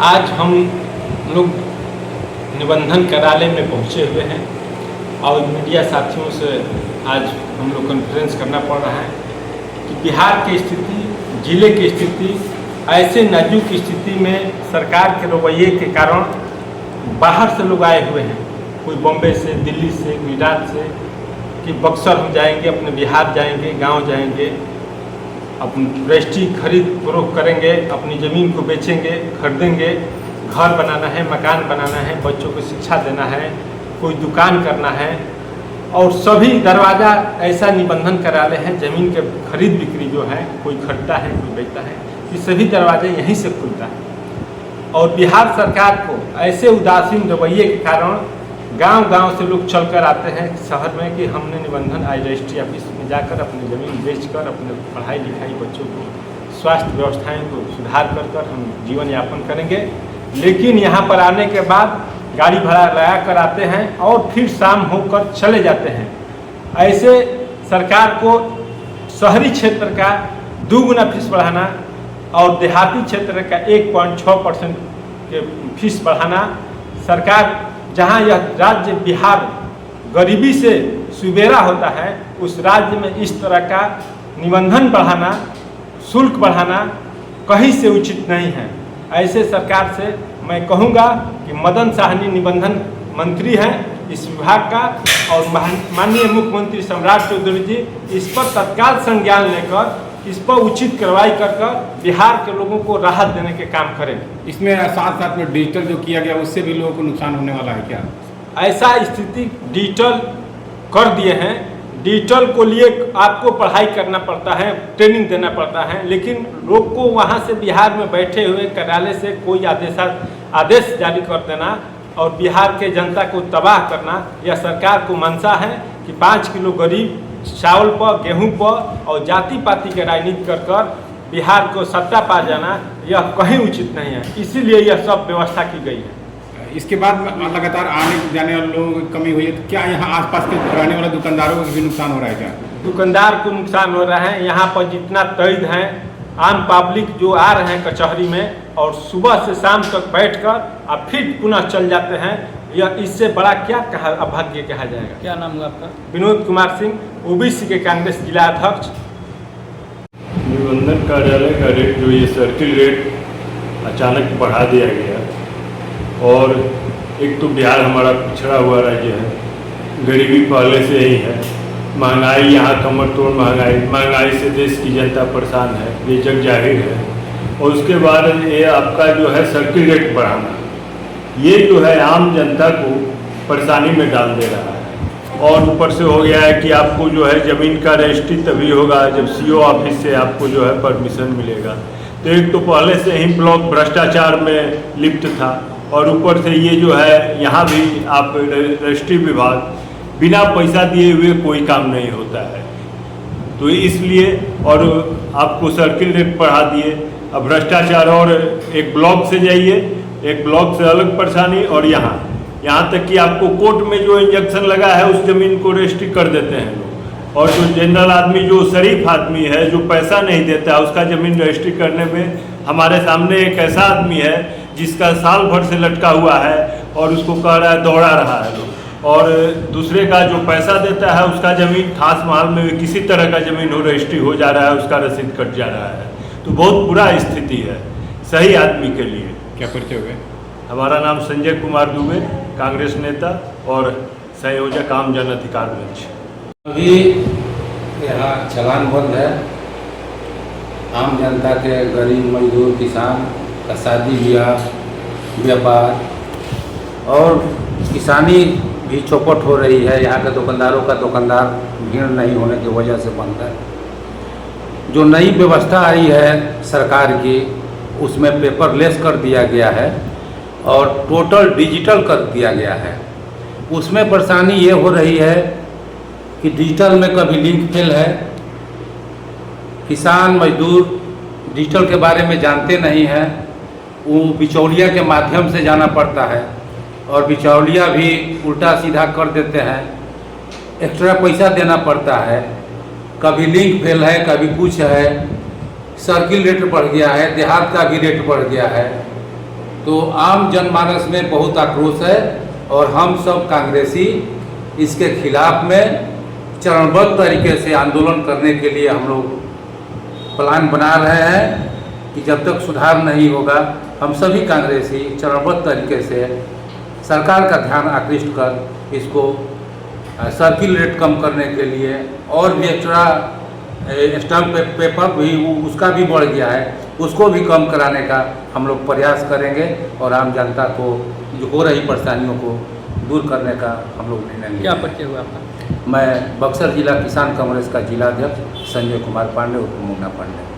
आज हम लोग निबंधन कार्यालय में पहुंचे हुए हैं और मीडिया साथियों से आज हम लोग कॉन्फ्रेंस करना पड़ रहा है कि बिहार की स्थिति, जिले की स्थिति, ऐसे नाजुक स्थिति में सरकार के रवैये के कारण बाहर से लोग आए हुए हैं, कोई बॉम्बे से, दिल्ली से, गुजरात से, कि बक्सर हम जाएंगे, अपने बिहार जाएंगे, गांव जाएंगे, अपनी रजिस्ट्री खरीद फरोख्त करेंगे, अपनी ज़मीन को बेचेंगे, खरीदेंगे, घर बनाना है, मकान बनाना है, बच्चों को शिक्षा देना है, कोई दुकान करना है। और सभी दरवाज़ा ऐसा निबंधन कार्यालय है, ज़मीन के खरीद बिक्री जो है, कोई खरीदता है, कोई बेचता है, ये सभी दरवाजे यहीं से खुलता है। और बिहार सरकार को ऐसे उदासीन रवैये के कारण गांव-गांव से लोग चलकर आते हैं शहर में कि हमने निबंधन आज रजिस्ट्री ऑफिस में जाकर अपनी ज़मीन बेचकर अपने पढ़ाई लिखाई, बच्चों को स्वास्थ्य व्यवस्थाएं को सुधार कर हम जीवन यापन करेंगे। लेकिन यहाँ पर आने के बाद गाड़ी भाड़ा लगा कर आते हैं और फिर शाम होकर चले जाते हैं। ऐसे सरकार को शहरी क्षेत्र का 2 गुना फीस बढ़ाना और देहाती क्षेत्र का 1.6% के फीस बढ़ाना, सरकार जहां यह राज्य बिहार गरीबी से सुबेरा होता है, उस राज्य में इस तरह का निबंधन बढ़ाना, शुल्क बढ़ाना कहीं से उचित नहीं है। ऐसे सरकार से मैं कहूँगा कि मदन साहनी निबंधन मंत्री हैं इस विभाग का, और माननीय मुख्यमंत्री सम्राट चौधरी जी इस पर तत्काल संज्ञान लेकर इस पर उचित कार्रवाई कर बिहार के लोगों को राहत देने के काम करें। इसमें साथ साथ में डिजिटल जो किया गया उससे भी लोगों को नुकसान होने वाला है क्या? ऐसा स्थिति डिजिटल कर दिए हैं। डिजिटल को लिए आपको पढ़ाई करना पड़ता है, ट्रेनिंग देना पड़ता है, लेकिन लोग को वहाँ से बिहार में बैठे हुए कार्यालय से कोई आदेश जारी कर देना और बिहार के जनता को तबाह करना, यह सरकार को मंशा है कि 5 किलो गरीब चावल पर, गेहूं पर और जाति पाति के राजनीति कर बिहार को सत्ता पा जाना, यह कहीं उचित नहीं है। इसीलिए यह सब व्यवस्था की गई है। इसके बाद लगातार आने जाने वाले लोगों की कमी हुई है, तो क्या यहाँ आसपास के रहने वाले दुकानदारों को भी नुकसान हो रहा है क्या? दुकानदार को नुकसान हो रहा है। यहाँ पर जितना तैद हैं, आम पब्लिक जो आ रहे हैं कचहरी में और सुबह से शाम तक बैठकर अब फिर पुनः चल जाते हैं, यह इससे बड़ा क्या अभाग्य कहा जाएगा। क्या नाम है आपका? विनोद कुमार सिंह, ओबीसी के कांग्रेस जिला अध्यक्ष। निबंधन कार्यालय का रेट जो ये सर्किल रेट अचानक बढ़ा दिया गया, और एक तो बिहार हमारा पिछड़ा हुआ राज्य है, गरीबी पहले से ही है, महंगाई यहाँ कमर तोड़ महंगाई से देश की जनता परेशान है, ये जग जाहिर है। और उसके बाद ये आपका जो है सर्किल रेट बढ़ाना, ये जो है आम जनता को परेशानी में डाल दे रहा है। और ऊपर से हो गया है कि आपको जो है ज़मीन का रजिस्ट्री तभी होगा जब सीओ ऑफिस से आपको जो है परमिशन मिलेगा। तो एक तो पहले से ही ब्लॉक भ्रष्टाचार में लिप्त था, और ऊपर से ये जो है यहाँ भी आप रजिस्ट्री विभाग बिना पैसा दिए हुए कोई काम नहीं होता है। तो इसलिए और आपको सर्किल रेट बढ़ा दिए। अब भ्रष्टाचार, और एक ब्लॉक से जाइए, एक ब्लॉक से अलग परेशानी, और यहाँ तक कि आपको कोर्ट में जो इंजेक्शन लगा है उस ज़मीन को रजिस्ट्री कर देते हैं लोग। और जो जनरल आदमी, जो शरीफ आदमी है, जो पैसा नहीं देता है, उसका ज़मीन रजिस्ट्री करने में हमारे सामने एक ऐसा आदमी है जिसका साल भर से लटका हुआ है और उसको कह रहा है, दौड़ा रहा है लोग। और दूसरे का जो पैसा देता है उसका ज़मीन खास महल में किसी तरह का ज़मीन हो रजिस्ट्री हो जा रहा है, उसका रसीद कट जा रहा है। तो बहुत बुरा स्थिति है सही आदमी के लिए। क्या परिचय हुए? हमारा नाम संजय कुमार दुबे, कांग्रेस नेता और संयोजक आम जन अधिकार मंच। अभी यहाँ चलान बंद है। आम जनता के, गरीब मजदूर, किसान का शादी ब्याह, व्यापार और किसानी भी चौपट हो रही है। यहाँ के दुकानदारों का दुकानदार भीड़ नहीं होने की वजह से बंद है। जो नई व्यवस्था आई है सरकार की, उसमें पेपरलेस कर दिया गया है और टोटल डिजिटल कर दिया गया है। उसमें परेशानी ये हो रही है कि डिजिटल में कभी लिंक फेल है, किसान मजदूर डिजिटल के बारे में जानते नहीं हैं, वो बिचौलिया के माध्यम से जाना पड़ता है और बिचौलिया भी उल्टा सीधा कर देते हैं, एक्स्ट्रा पैसा देना पड़ता है। कभी लिंक फेल है, कभी कुछ है, सर्किल रेट बढ़ गया है, देहात का भी रेट बढ़ गया है। तो आम जनमानस में बहुत आक्रोश है और हम सब कांग्रेसी इसके खिलाफ में चरणबद्ध तरीके से आंदोलन करने के लिए हम लोग प्लान बना रहे हैं कि जब तक सुधार नहीं होगा हम सभी कांग्रेसी चरणबद्ध तरीके से सरकार का ध्यान आकृष्ट कर इसको सर्किल रेट कम करने के लिए और भी एक्स्ट्रा स्टैम्प पेपर भी उसका भी बढ़ गया है, उसको भी कम कराने का हम लोग प्रयास करेंगे और आम जनता को जो हो रही परेशानियों को दूर करने का हम लोग निर्णय लेंगे। क्या परिचय हुआ आपका? मैं बक्सर जिला किसान कांग्रेस का जिला अध्यक्ष संजय कुमार पांडे उर्फ मुन्ना पांडे।